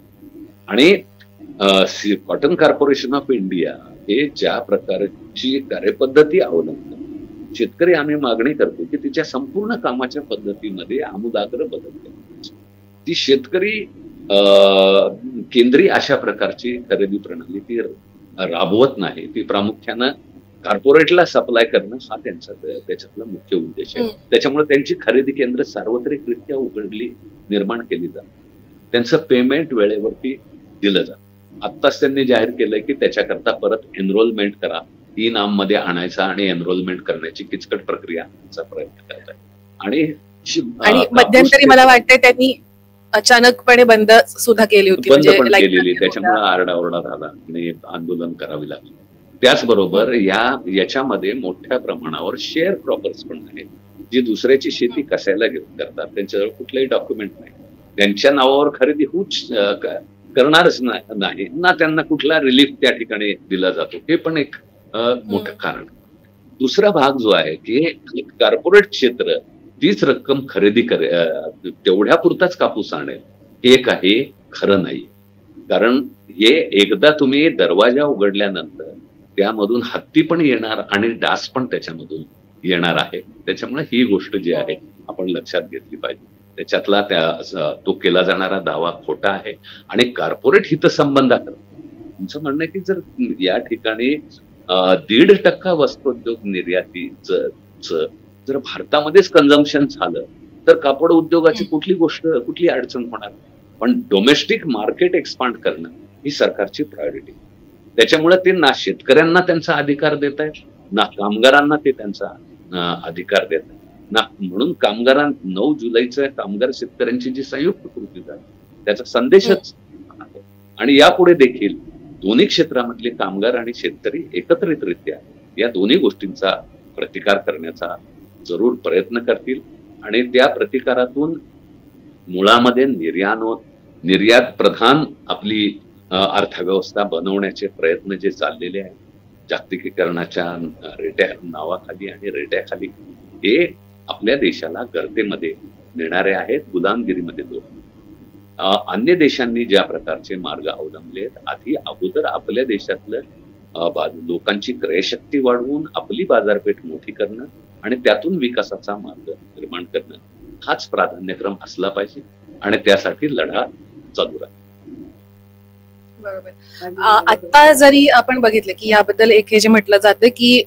B: आणि कॉटन कॉर्पोरेशन ऑफ इंडिया हे ज्या प्रकारची कार्यपद्धती अवलंबतात, शेतकरी आम्ही मागणी करतो की तिच्या संपूर्ण कामाच्या पद्धतीमध्ये आमूलाग्र बदल करायचे. ती शेतकरी केंद्रीय अशा प्रकारची खरेदी प्रणाली ती राबवत नाही. ती प्रामुख्यानं कॉर्पोरेटला सप्लाय करणं हा त्यांचा त्याच्यातला मुख्य उद्देश आहे. त्याच्यामुळे त्यांची खरेदी केंद्र सार्वत्रिकरित्या उघडली निर्माण केली जातात. त्यांचं पेमेंट वेळेवरती दिलं जातं. आत्ताच त्यांनी जाहीर केलंय की त्याच्याकरता परत एनरोलमेंट करा, ई-नाम मध्ये आणायचा आणि एनरोलमेंट करण्याची किचकट प्रक्रियाचा प्रयत्न करत आहे.
A: आणि मध्यंतरी मला वाटतंय त्यांनी अचानकपणे बंद सुद्धा केली होती,
B: बंद पण केलेली. त्याच्यामुळे आरडाओरडा झाला आणि आंदोलन करावी लागली. त्याचबरोबर याच्यामध्ये मोठ्या प्रमाणावर शेअर क्रॉपर्स पण आहेत, जी दुसऱ्याची शेती कशाला घेऊन करतात. त्यांच्याजवळ कुठलंही डॉक्युमेंट नाही, त्यांच्या नावावर खरेदी होऊच करणारच नाही ना, त्यांना कुठला रिलीफ त्या ठिकाणी दिला जातो. हे पण एक मोठं कारण. दुसरा भाग जो आहे की कॉर्पोरेट क्षेत्र तीच रक्कम खरेदी तेवढ्या पुरताच कापूस आणेल हे काही खरं नाही. कारण हे एकदा तुम्ही दरवाजा उघडल्यानंतर त्यामधून हत्ती पण येणार आणि डास पण त्याच्यामधून येणार आहे. त्याच्यामुळे ही गोष्ट जी आहे आपण लक्षात घेतली पाहिजे. त्याच्यातला तो केला जाणारा दावा खोटा आहे आणि कॉर्पोरेट हितसंबंधात तुमचं म्हणणं आहे की जर या ठिकाणी 1.5% वस्त्रोद्योग निर्यातीचं जर भारतामध्येच कन्झम्पशन झालं तर कापड उद्योगाची कुठली अडचण होणार. पण डोमेस्टिक मार्केट एक्सपांड करणं ही सरकारची प्रायोरिटी. त्याच्यामुळे ते ना शेतकऱ्यांना त्यांचा अधिकार देत आहेत, ना कामगारांना ते त्यांचा अधिकार देत आहेत ना. म्हणून 9 जुलैच्या कामगार शेतकऱ्यांची जी संयुक्त कृती झाली त्याचा संदेशच आहे. आणि यापुढे देखील दोन्ही क्षेत्रामधले कामगार आणि शेतकरी एकत्रितरित्या या दोन्ही गोष्टींचा प्रतिकार करण्याचा जरूर प्रयत्न करतील आणि त्या प्रतिकारातून मुळामध्ये निर्यात प्रधान आपली अर्थव्यवस्था बनवण्याचे प्रयत्न जे चाललेले आहेत जागतिकीकरणाच्या नावाखाली आणि रेट्याखाली, हे आपल्या देशाला गर्तेमध्ये नेणारे आहेत, गुलामगिरीमध्ये अन्य देशांनी ज्या प्रकारचे मार्ग अवलंबले अगोदर आपल्या देशातलं लोकांची क्रयशक्ती वाढवून आपली बाजारपेठ मोठी करणं आणि त्यातून विकासाचा मार्ग निर्माण करणं हाच प्राधान्यक्रम असला पाहिजे आणि त्यासाठी लढा चालू राहील.
A: बरोबर. आता जरी आपण बघितलं की याबद्दल एक हे जे म्हटलं जातं की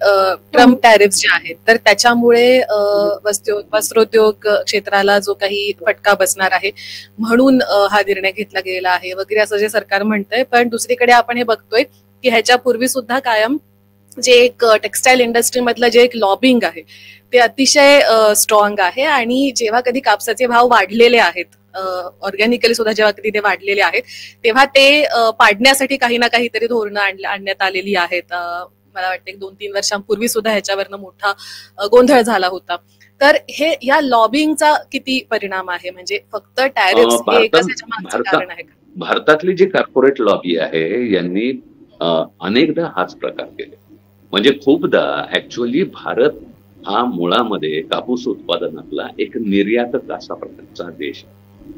A: ट्रम्प टॅरिफ जे आहेत तर त्याच्यामुळे वस्त्रोद्योग क्षेत्राला जो काही फटका बसणार आहे म्हणून हा निर्णय घेतला गेला आहे वगैरे असं जे सरकार म्हणतंय. पण दुसरीकडे आपण हे बघतोय की ह्याच्यापूर्वी सुद्धा कायम जे एक टेक्सटाईल इंडस्ट्री मधलं जे एक लॉबिंग आहे ते अतिशय स्ट्रॉंग आहे. आणि जेव्हा कधी कापसाचे भाव वाढलेले आहेत ऑर्गॅनिकली सुद्धा जेव्हा कधी ते वाढलेले आहेत तेव्हा ते पाडण्यासाठी काही ना काहीतरी धोरणं आणण्यात आलेली आहेत. मला वाटतं 2-3 वर्षांपूर्वी सुद्धा ह्याच्यावरनं मोठा गोंधळ झाला होता. तर हे या लॉबिंगचा किती परिणाम आहे, म्हणजे फक्त टॅरिफ हे एकच कारण आहे का?
B: भारतातली जी कॉर्पोरेट लॉबी आहे यांनी अनेकदा हाच प्रकार केले. म्हणजे खूपदा ऍक्च्युअली भारत हा मुळामध्ये कापूस उत्पादनातला एक निर्यातक असा प्रकारचा देश.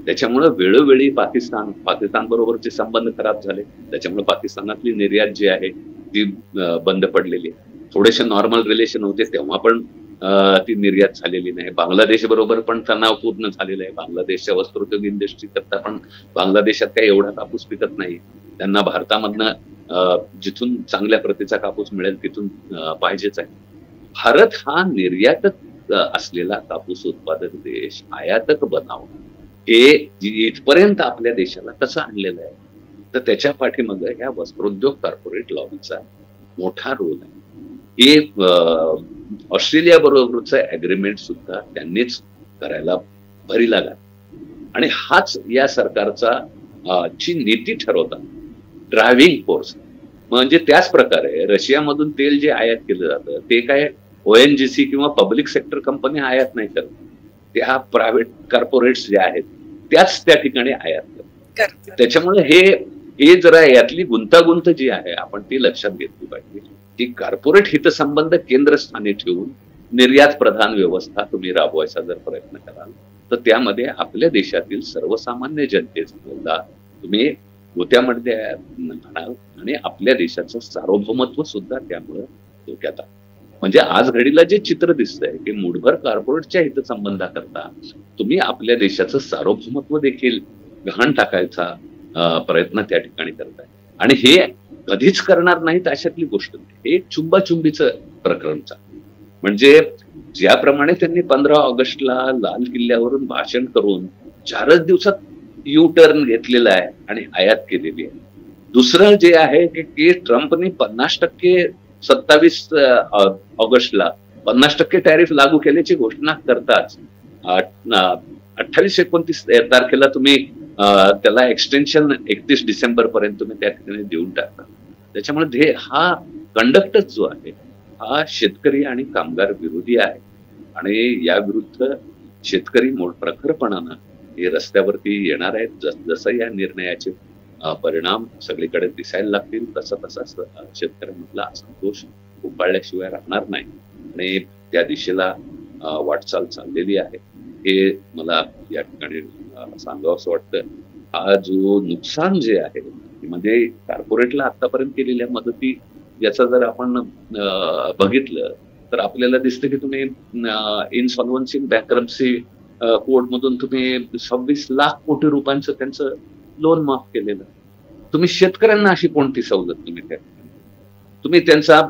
B: त्याच्यामुळे वेळोवेळी पाकिस्तान बरोबरचे संबंध खराब झाले. त्याच्यामुळे पाकिस्तानातली निर्यात जी आहे ती बंद पडलेली. थोडेसे नॉर्मल रिलेशन होते तेव्हा पण ती निर्यात झालेली नाही. बांगलादेश बरोबर पण तणाव पूर्ण झालेला आहे. बांगलादेशच्या वस्त्रोद्योग इंडस्ट्री करता पण बांगलादेशात काही एवढा कापूस पिकत नाही. त्यांना भारतामधनं जिथून चांगल्या प्रतीचा कापूस मिळेल तिथून पाहिजेच आहे. भारत हा निर्यातक असलेला कापूस उत्पादक देश आयातक बनावं हे इथपर्यंत आपल्या देशाला कसं आणलेलं आहे तर त्याच्या पाठीमागे ह्या वस्त्रोद्योग कॉर्पोरेट लॉबीचा मोठा रोल आहे. हे ऑस्ट्रेलिया बरोबरच अग्रीमेंट सुद्धा त्यांनीच करायला भरी लागला आणि हाच या सरकारचा ची नीती ठरवता ड्रायव्हिंग फोर्स. म्हणजे त्याच प्रकारे रशियामधून तेल जे आयात केलं जातं ते काय ONGC किंवा पब्लिक सेक्टर कंपनी आयात नाही करत, त्या प्रायव्हेट कॉर्पोरेट्स जे आहेत त्याच त्या ठिकाणी आयात करतात. त्याच्यामुळे हे जरा यातली गुंतागुंत जी आहे आपण ती लक्षात घेतली पाहिजे की कॉर्पोरेट हितसंबंध केंद्रस्थानी ठेवून निर्यात प्रधान व्यवस्था तुम्ही राबवायचा जर प्रयत्न कराल तर त्यामध्ये आपल्या देशातील सर्वसामान्य जनतेला तुम्ही गोत्यामध्ये म्हणाल आणि आपल्या देशाचं सार्वभौमत्व सुद्धा त्यामुळे धोक्यात आहे. म्हणजे आज घडीला जे चित्र दिसतंय की मुठभर कॉर्पोरेटच्या हितसंबंधाकरता तुम्ही आपल्या देशाचं सार्वभौमत्व देखील गहाण टाकायचा प्रयत्न त्या ठिकाणी करताय आणि हे कधीच करणार नाहीत अशातली गोष्ट नाही. हे चुंबाचुंबीचं प्रकरणच. म्हणजे ज्याप्रमाणे त्यांनी 15 ऑगस्टला लाल किल्ल्यावरून भाषण करून 4च दिवसात टर्न घेतलेला आहे आणि आयात केलेली आहे. दुसरं जे आहे की ट्रम्पने 50% 27 ऑगस्टला 50% टॅरिफ लागू केल्याची घोषणा करताच 28-29 तारखेला तुम्ही त्याला एक्सटेन्शन 31 डिसेंबर पर्यंत तुम्ही त्या ठिकाणी देऊन टाकता. त्याच्यामुळे हा कंडक्टच जो आहे हा शेतकरी आणि कामगार विरोधी आहे आणि या विरुद्ध शेतकरी प्रखरपणानं हे रस्त्यावरती येणार आहेत. जसं या निर्णयाचे परिणाम सगळीकडे दिसायला लागतील तसा शेतकऱ्यांमधला असंतोष उफाळल्याशिवाय राहणार नाही आणि त्या दिशेला वाटचाल चाललेली आहे. हे मला या ठिकाणी सांगावं असं वाटतं. हा जो नुकसान जे आहे म्हणजे कॉर्पोरेटला आतापर्यंत केलेल्या मदती याचा जर आपण बघितलं तर आपल्याला दिसतं की तुम्ही इनसॉल्व्हन्सी बँक्रप्सी कोर्टमधून तुम्ही 26 लाख कोटी रुपयांचं त्यांचं लोन माफ केलेलं. तुम्ही शेतकऱ्यांना अशी कोणती सवलत तुम्ही त्यांचा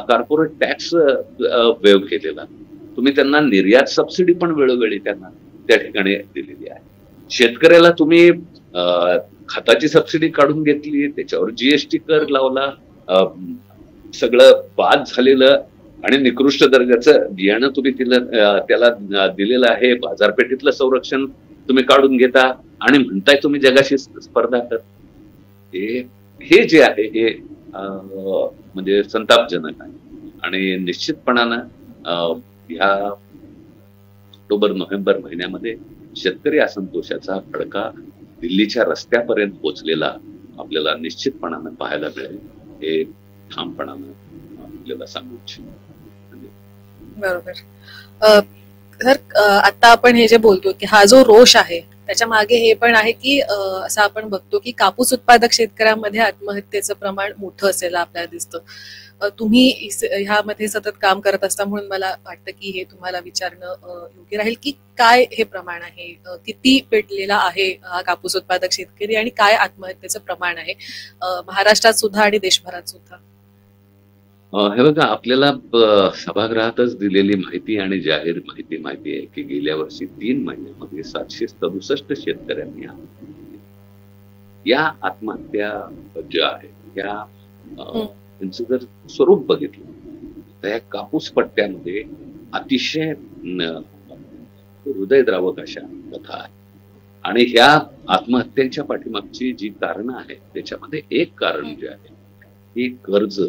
B: कॉर्पोरेट टॅक्स वेव केलेला. तुम्ही त्यांना निर्यात सबसिडी पण वेळोवेळी त्यांना त्या ठिकाणी दिलेली आहे. शेतकऱ्याला तुम्ही खताची सबसिडी काढून घेतली, त्याच्यावर GST कर लावला, सगळं बाद झालेलं आणि निकृष्ट दर्जाचं बियाणं तुम्ही त्याला दिलेलं आहे. बाजारपेठेतलं संरक्षण तुम्ही काढून घेता आणि म्हणताय तुम्ही जगाशी स्पर्धा कर. हे जे आहे हे म्हणजे संतापजनक आहे आणि निश्चितपणानं ह्या ऑक्टोबर-नोव्हेंबर महिन्यामध्ये शेतकरी असंतोषाचा फडका दिल्लीच्या रस्त्यापर्यंत पोहोचलेला आपल्याला निश्चितपणानं पाहायला मिळेल. हे ठामपणानं आपल्याला सांगू इच्छितो.
A: बरोबर. आता आपण हे जे बोलतो की हा जो रोष आहे त्याच्या मागे हे पण आहे की असं आपण बघतो की कापूस उत्पादक शेतकऱ्यांमध्ये आत्महत्येचं प्रमाण मोठं असेल आपल्याला दिसतं. तुम्ही ह्यामध्ये सतत काम करत असता म्हणून मला वाटतं की हे तुम्हाला विचारणं योग्य राहील की काय हे प्रमाण आहे, किती पेटलेला आहे हा कापूस उत्पादक शेतकरी आणि काय आत्महत्येचं प्रमाण आहे महाराष्ट्रात सुद्धा आणि देशभरात सुद्धा.
B: हे बघा आपल्याला सभागृहातच दिलेली माहिती आणि जाहीर माहिती आहे की गेल्या वर्षी 3 महिन्यामध्ये 767 शेतकऱ्यांनी या आत्महत्या ज्या आहेत या त्यांचं जर स्वरूप बघितलं तर या कापूस पट्ट्यामध्ये अतिशय हृदयद्रावक अशा कथा आहे आणि ह्या आत्महत्यांच्या पाठीमागची जी कारणं आहेत त्याच्यामध्ये एक कारण जे आहे हे कर्ज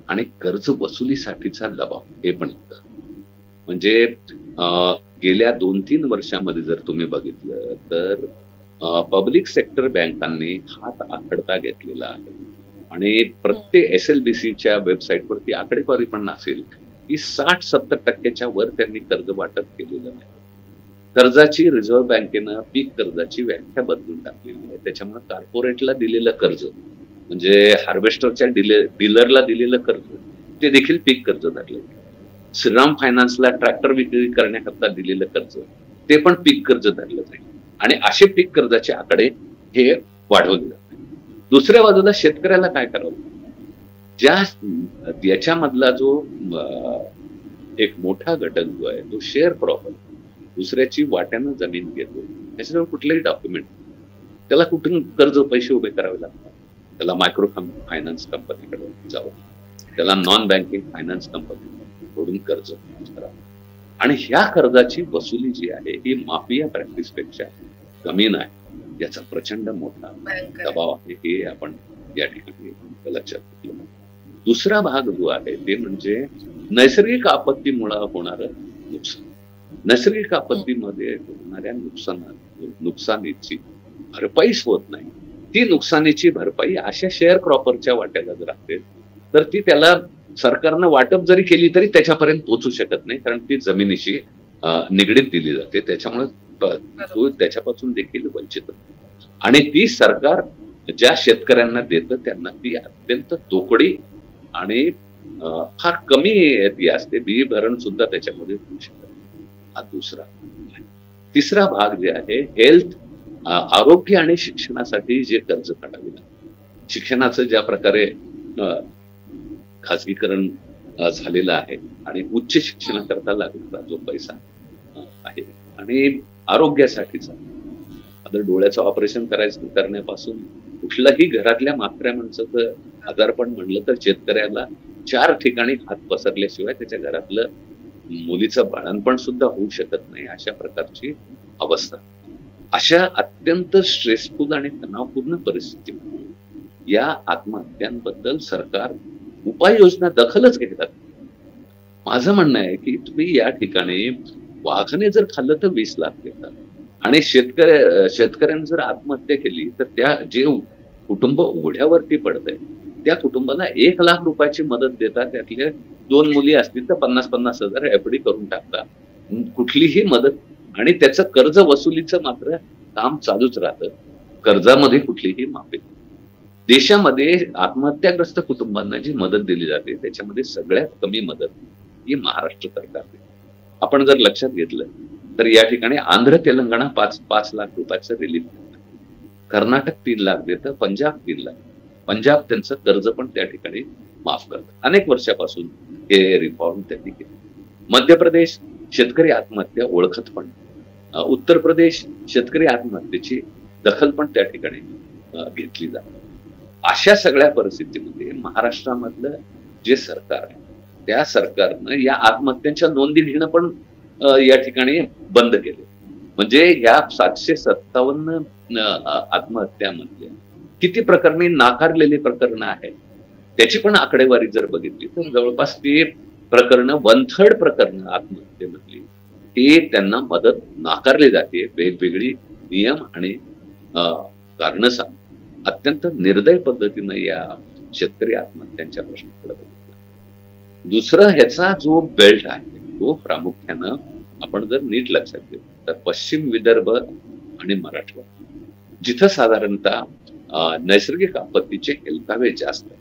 B: आणि कर्ज वसुलीसाठीचा दबाव हे पण होतं. म्हणजे गेल्या 2-3 वर्षामध्ये जर तुम्ही बघितलं तर पब्लिक सेक्टर बँकांनी हात आखडता घेतलेला आहे आणि प्रत्येक SLBCच्या वेबसाईटवरती आकडेवारी पण नसेल की 60-70% वर त्यांनी कर्ज वाटप केलेलं आहे. कर्जाची रिझर्व्ह बँकेनं पीक कर्जाची व्याख्या बदलून टाकलेली आहे. त्याच्यामुळे कॉर्पोरेटला दिलेलं कर्ज म्हणजे हार्वेस्टरच्या डीलरला दिलेलं कर्ज ते देखील पीक कर्ज धरले. श्रीराम फायनान्सला ट्रॅक्टर विक्री करण्याकरता दिलेलं कर्ज ते पण पीक कर्ज धरलं जाईल आणि असे पीक कर्जाचे आकडे हे वाढवले जाते. दुसऱ्या बाजूला शेतकऱ्याला काय करावं, याच्यामधला जो एक मोठा घटक जो आहे तो शेअर प्रॉपर्टी, दुसऱ्याची वाट्यानं जमीन घेतो, त्याच्यावर कुठलेही डॉक्युमेंट, त्याला कुठून कर्ज पैसे उभे करावे लागतात. त्याला मायक्रो फायनान्स कंपनीकडे जावं, त्याला नॉन बँकिंग फायनान्स कंपनीकडून कर्ज करावं. आणि ह्या कर्जाची वसुली जी आहे ही माफिया प्रॅक्टिस पेक्षा कमी नाही, याचा प्रचंड मोठा दबाव आहे, हे आपण या ठिकाणी लक्षात घेतलं. दुसरा भाग जो आहे ते म्हणजे नैसर्गिक आपत्तीमुळे होणारं नुकसान. नैसर्गिक आपत्तीमध्ये होणाऱ्या नुकसानीची भरपाईच होत नाही. ती नुकसानीची भरपाई अशा शेअर क्रॉपरच्या वाट्याला जर असेल तर ती त्याला सरकारनं वाटप जरी केली तरी त्याच्यापर्यंत पोहोचू शकत नाही, कारण ती जमिनीशी निगडीत दिली जाते. त्याच्यामुळे तो त्याच्यापासून देखील वंचित. आणि ती सरकार ज्या शेतकऱ्यांना देतं त्यांना ती अत्यंत तोकडी आणि फार कमी ती असते. बी भरण सुद्धा त्याच्यामध्ये होऊ शकत. हा दुसरा. तिसरा भाग जे आहे हेल्थ, आरोग्य आणि शिक्षणासाठी जे कर्ज काढावे लागते. शिक्षणाचं ज्या प्रकारे खाजगीकरण झालेलं आहे आणि उच्च शिक्षणाकरता लागणारा जो पैसा आहे आणि आरोग्यासाठीचा, आता डोळ्याचं ऑपरेशन करण्यापासून कुठल्याही घरातल्या मात्र्या माणसाचं आजारपण म्हणलं तर शेतकऱ्याला 4 ठिकाणी हात पसरल्याशिवाय त्याच्या घरातलं मुलीचं बाळंतपण सुद्धा होऊ शकत नाही, अशा प्रकारची अवस्था. अशा अत्यंत स्ट्रेसफुल आणि तणावपूर्ण परिस्थितीमध्ये या आत्महत्यांबद्दल सरकार उपाययोजना दखलच घेतात. माझं म्हणणं आहे की तुम्ही या ठिकाणी वाघाने जर खाल्लं तर 20 लाख देतात आणि शेतकऱ्यांनी जर आत्महत्या केली तर त्या जे कुटुंब उघड्यावरती पडतंय त्या कुटुंबाला 1 लाख रुपयाची मदत देतात. त्यातले 2 मुली असतील तर 50,000 एफडी करून टाकतात. कुठलीही मदत, आणि त्याचं कर्ज वसुलीचं मात्र काम चालूच राहतं. कर्जामध्ये कुठलीही माफी. देशामध्ये आत्महत्याग्रस्त कुटुंबांना जी मदत दिली जाते त्याच्यामध्ये सगळ्यात कमी मदत ही महाराष्ट्र सरकार देते. आपण जर लक्षात घेतलं तर या ठिकाणी आंध्र तेलंगणा 5 लाख रुपयाचं रिलीफ देतं, कर्नाटक 3 लाख देतं, पंजाब 3 लाख. पंजाब त्यांचं कर्ज पण त्या ठिकाणी माफ करतं. अनेक वर्षापासून हे रिफॉर्म त्यांनी केले. मध्य प्रदेश शेतकरी आत्महत्या ओळखत पण, उत्तर प्रदेश शेतकरी आत्महत्येची दखल पण त्या ठिकाणी घेतली जाते. अशा सगळ्या परिस्थितीमध्ये महाराष्ट्रामधलं जे सरकार आहे त्या सरकारनं या आत्महत्यांच्या नोंदी घेणं पण या ठिकाणी बंद केले. म्हणजे या 757 आत्महत्यामध्ये किती प्रकरणी नाकारलेली प्रकरणं आहेत त्याची पण आकडेवारी जर बघितली तर जवळपास ती प्रकरणं 1/3 प्रकरणं आत्महत्येमधली हे त्यांना मदत नाकारली जाते. वेगवेगळी नियम आणि कारण सांग अत्यंत निर्दय पद्धतीनं या शेतकरी आत्महत्यांच्या प्रश्नाकडे बघितलं. दुसरं ह्याचा जो बेल्ट आहे तो प्रामुख्यानं आपण जर नीट लक्षात घेतलं तर पश्चिम विदर्भ आणि मराठवाडा, जिथं साधारणतः नैसर्गिक आपत्तीचे हेलकावे जास्त आहेत,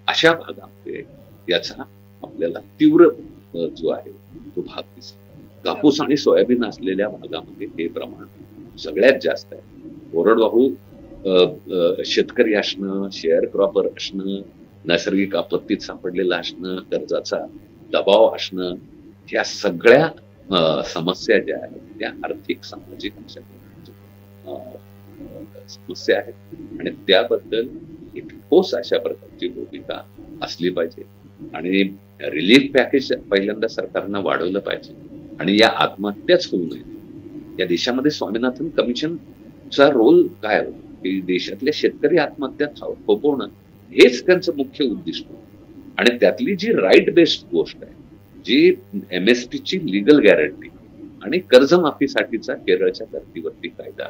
B: अशा भागामध्ये याचा आपल्याला तीव्र जो आहे तो भाग दिसतो. कापूस आणि सोयाबीन असलेल्या भागामध्ये हे प्रमाण सगळ्यात जास्त आहे. कोरडवाहू शेतकरी असणं, शेअर क्रॉपर असणं, नैसर्गिक आपत्तीत सापडलेलं असणं, कर्जाचा दबाव असणं, या सगळ्या समस्या ज्या आहेत त्या आर्थिक सामाजिक समस्या आहेत आणि त्याबद्दल एक ठोस अशा प्रकारची भूमिका असली पाहिजे. आणि रिलीफ पॅकेज पहिल्यांदा सरकारनं वाढवलं पाहिजे आणि या आत्महत्याच होऊ नये. या देशामध्ये स्वामीनाथन कमिशनचा रोल काय होता की देशातल्या शेतकरी आत्महत्या थोपवणं हेच त्यांचं मुख्य उद्दिष्ट. आणि त्यातली जी राईट बेस्ड गोष्ट आहे, जी MSPची लिगल गॅरंटी आणि कर्जमाफीसाठीचा केरळच्या धर्तीवरती कायदा,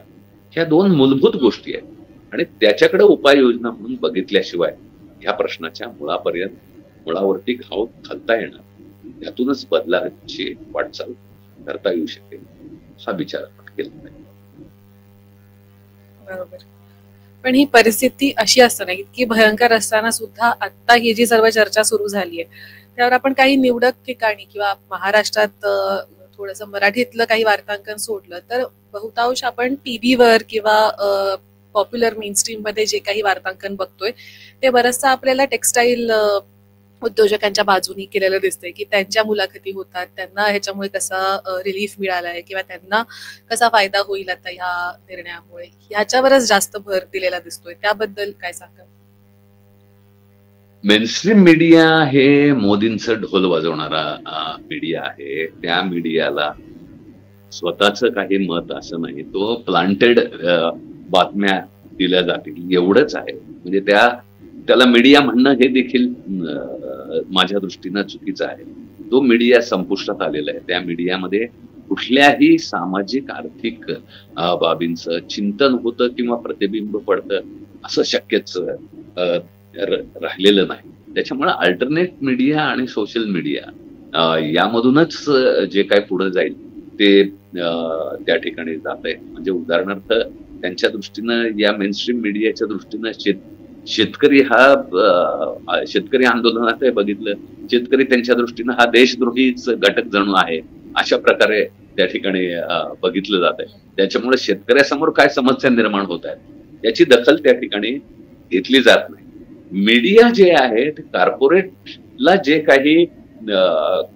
B: ह्या 2 मूलभूत गोष्टी आहेत आणि त्याच्याकडे उपाययोजना म्हणून बघितल्याशिवाय ह्या प्रश्नाच्या मुळावरती घाव घालता येणार, त्यातूनच बदलाची वाटचाल करता येऊ शकेल हा विचार आपण केला पाहिजे.
A: बरोबर. पण ही परिस्थिती अशी असताना इतकी भयंकर असताना सुद्धा आता ही जी सर्व चर्चा सुरू झाली आहे त्यावर आपण काही निवडक ठिकाणी किंवा महाराष्ट्रात थोडंसं मराठीतलं काही वार्तांकन सोडलं तर बहुतांश आपण टीव्हीवर किंवा पॉप्युलर मेनस्ट्रीम मध्ये जे काही वार्तांकन बघतोय ते बरंचसं आपल्याला टेक्सटाईल उद्योजकांच्या बाजूनी केलेलं दिसतंय की त्यांच्या मुलाखती होतात, त्यांना ह्याच्यामुळे कसा रिलीफ मिळालाय किंवा त्यांना कसा फायदा होईल आता ह्या निर्णयामुळे, ह्याच्यावरच जास्त भर दिलेला दिसतोय. त्याबद्दल काय सांगा?
B: मेनस्ट्रीम मीडिया हे मोदींचं ढोल वाजवणारा मीडिया आहे. त्या मीडियाला स्वतःच काही मत असं नाही, तो प्लांटेड बातम्या दिल्या जातील एवढंच आहे. म्हणजे त्याला मीडिया म्हणणं हे देखील माझ्या दृष्टीनं चुकीचं आहे. तो मीडिया संपुष्टात आलेला आहे. त्या मीडियामध्ये कुठल्याही सामाजिक आर्थिक बाबींचं चिंतन होतं किंवा प्रतिबिंब पडतं असं शक्यच राहिलेलं नाही. त्याच्यामुळे अल्टरनेट मीडिया आणि सोशल मीडिया यामधूनच जे काय पुढे जाईल ते त्या ठिकाणी जात आहे. म्हणजे उदाहरणार्थ त्यांच्या दृष्टीनं या मेनस्ट्रीम मीडियाच्या दृष्टीनं शेतकरी हा शेतकरी आंदोलनात बघितलं, शेतकरी त्यांच्या दृष्टीनं हा देशद्रोहीच घटक जणू आहे अशा प्रकारे त्या ठिकाणी बघितलं जात आहे. त्याच्यामुळे शेतकऱ्यासमोर काय समस्या निर्माण होत आहेत याची दखल त्या ठिकाणी घेतली जात नाही. मीडिया जे आहे ते कॉर्पोरेटला जे काही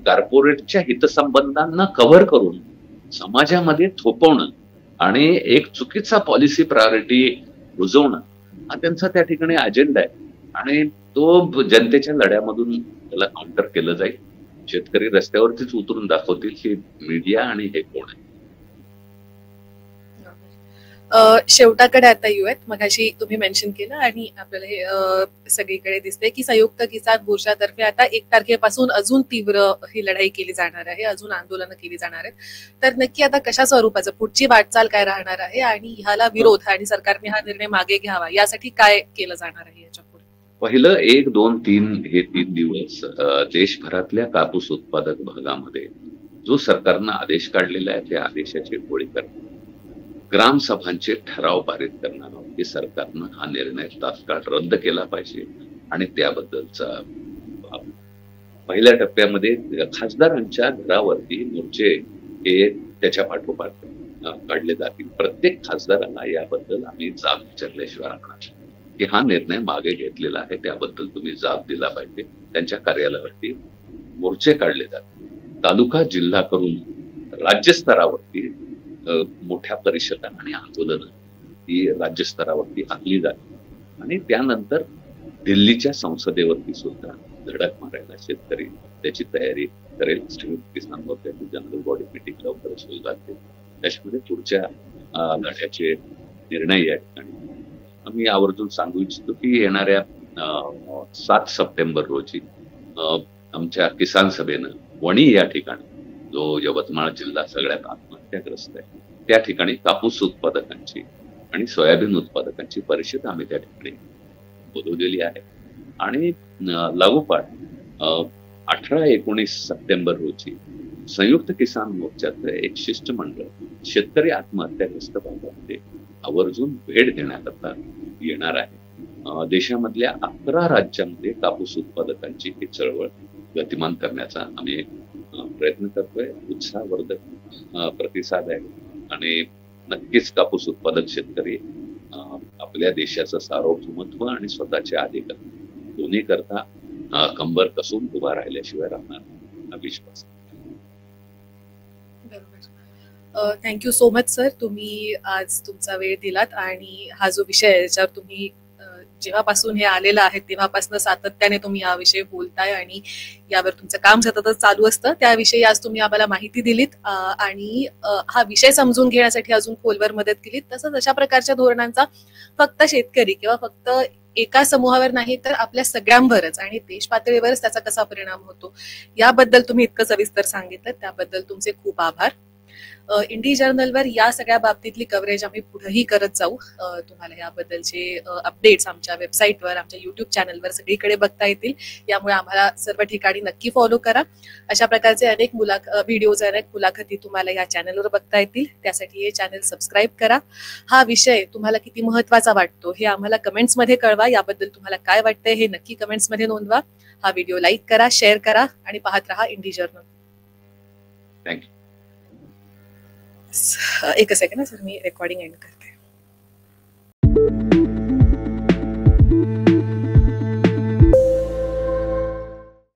B: कॉर्पोरेटच्या हितसंबंधांना कव्हर करून समाजामध्ये थोपवणं आणि एक चुकीचा पॉलिसी प्रायोरिटी रुजवणं हा त्यांचा त्या ठिकाणी अजेंडा आहे. आणि तो जनतेच्या लढ्यामधून त्याला काउंटर केलं जाईल. शेतकरी रस्त्यावरतीच उतरून दाखवतील की मीडिया आणि हे कोण आहे.
A: शेवटाकडे आता येऊयात. मगाशी तुम्ही मेन्शन केलं आणि आपल्याला हे सगळीकडे दिसतंय की संयुक्त किसान मोर्चातर्फे आता 1 तारखेपासून अजून तीव्र ही लढाई केली जाणार आहे, अजून आंदोलनं केली जाणार आहेत. तर नक्की आता कशा स्वरूपाचं पुढची वाटचाल काय राहणार आहे आणि ह्याला विरोध आणि सरकारने हा निर्णय मागे घ्यावा यासाठी काय केलं जाणार आहे याच्या पुढे?
B: पहिलं 1, 2, 3 हे 3 दिवस देशभरातल्या कापूस उत्पादक भागामध्ये जो सरकारनं आदेश काढलेला आहे त्या आदेशाची होळी करणं, ग्रामसभांचे ठराव पारित करणार आहोत की सरकारनं हा निर्णय तात्काळ रद्द केला पाहिजे. आणि त्याबद्दलचा पहिल्या टप्प्यामध्ये खासदारांच्या घरावरती मोर्चे हे त्याच्या पाठोपाठ काढले जातील. प्रत्येक खासदारांना याबद्दल आम्ही जाब विचारल्याशिवाय राहणार की हा निर्णय मागे घेतलेला आहे, त्याबद्दल तुम्ही जाब दिला पाहिजे. त्यांच्या कार्यालयावरती मोर्चे काढले जातील. तालुका जिल्हा करून राज्यस्तरावरती मोठ्या परिषदा आणि आंदोलनं ही राज्यस्तरावरती आखली जातील. आणि त्यानंतर दिल्लीच्या संसदेवरती सुद्धा धडक मारायला शेतकरी त्याची तयारी करेल. संयुक्त किसान मोर्चाची जनरल बॉडी मीटिंग लवकरच होईल लागते. त्याच्यामध्ये पुढच्या लढ्याचे निर्णय या ठिकाणी आम्ही आवर्जून सांगू इच्छितो की येणाऱ्या 7 सप्टेंबर रोजी आमच्या किसान सभेनं वणी या ठिकाणी, जो यवतमाळ जिल्हा सगळ्यात आत्महत्याग्रस्त आहे, त्या ठिकाणी कापूस उत्पादकांची आणि सोयाबीन उत्पादकांची परिषद आम्ही त्या ठिकाणी बोलवलेली आहे. आणि लागोपाठ 18-19 सप्टेंबर रोजी संयुक्त किसान मोर्चाचं एक शिष्टमंडळ शेतकरी आत्महत्याग्रस्त भागामध्ये आवर्जून भेट देण्याकरता येणार आहे. देशामधल्या 11 राज्यांमध्ये कापूस उत्पादकांची ही चळवळ गतिमान करण्याचा आम्ही प्रयत्न करतोय. उत्साहवर्धक प्रतिसाद आहे आणि नक्कीच कापूस उत्पादक शेतकरी आपल्या देशाचं सार्वभौमत्व आणि स्वतःचे अधिकार दोन्ही करता कंबर कसून उभा राहिल्याशिवाय राहणार हा विश्वास.
A: थँक्यू सो मच सर, तुम्ही आज तुमचा वेळ दिलात आणि हा जो विषय आहे ज्याच्यावर तुम्ही जेव्हापासून हे आलेलं आहे तेव्हापासून सातत्याने तुम्ही याविषयी बोलताय आणि यावर तुमचं काम सततच चालू असतं, त्याविषयी आज तुम्ही आम्हाला माहिती दिलीत आणि हा विषय समजून घेण्यासाठी अजून खोलवर मदत केली. तसंच अशा प्रकारच्या धोरणांचा फक्त शेतकरी किंवा फक्त एका समूहावर नाही तर आपल्या सगळ्यांवरच आणि देश पातळीवरच त्याचा कसा परिणाम होतो याबद्दल तुम्ही इतकं सविस्तर सांगितलं, त्याबद्दल तुमचे खूप आभार. इंडी जर्नलवर या सगळ्या बाबतीतली कव्हरेज आम्ही पुढेही करत जाऊ. तुम्हाला याबद्दलचे अपडेट्स आमच्या वेबसाईटवर, आमच्या युट्यूब चॅनलवर सगळीकडे बघता येतील. यामुळे आम्हाला सर्व ठिकाणी नक्की फॉलो करा. अशा प्रकारचे अनेक व्हिडिओज, अनेक मुलाखती तुम्हाला या चॅनलवर बघता येतील. त्यासाठी हे चॅनल सबस्क्राईब करा. हा विषय तुम्हाला किती महत्वाचा वाटतो हे आम्हाला कमेंट्समध्ये कळवा. याबद्दल तुम्हाला काय वाटतंय हे नक्की कमेंट्समध्ये नोंदवा. हा व्हिडिओ लाईक करा, शेअर करा आणि पाहत रहा इंडी जर्नल.
B: थँक्यू.
A: एक सेकंड सर, मी रेकॉर्डिंग एंड करते.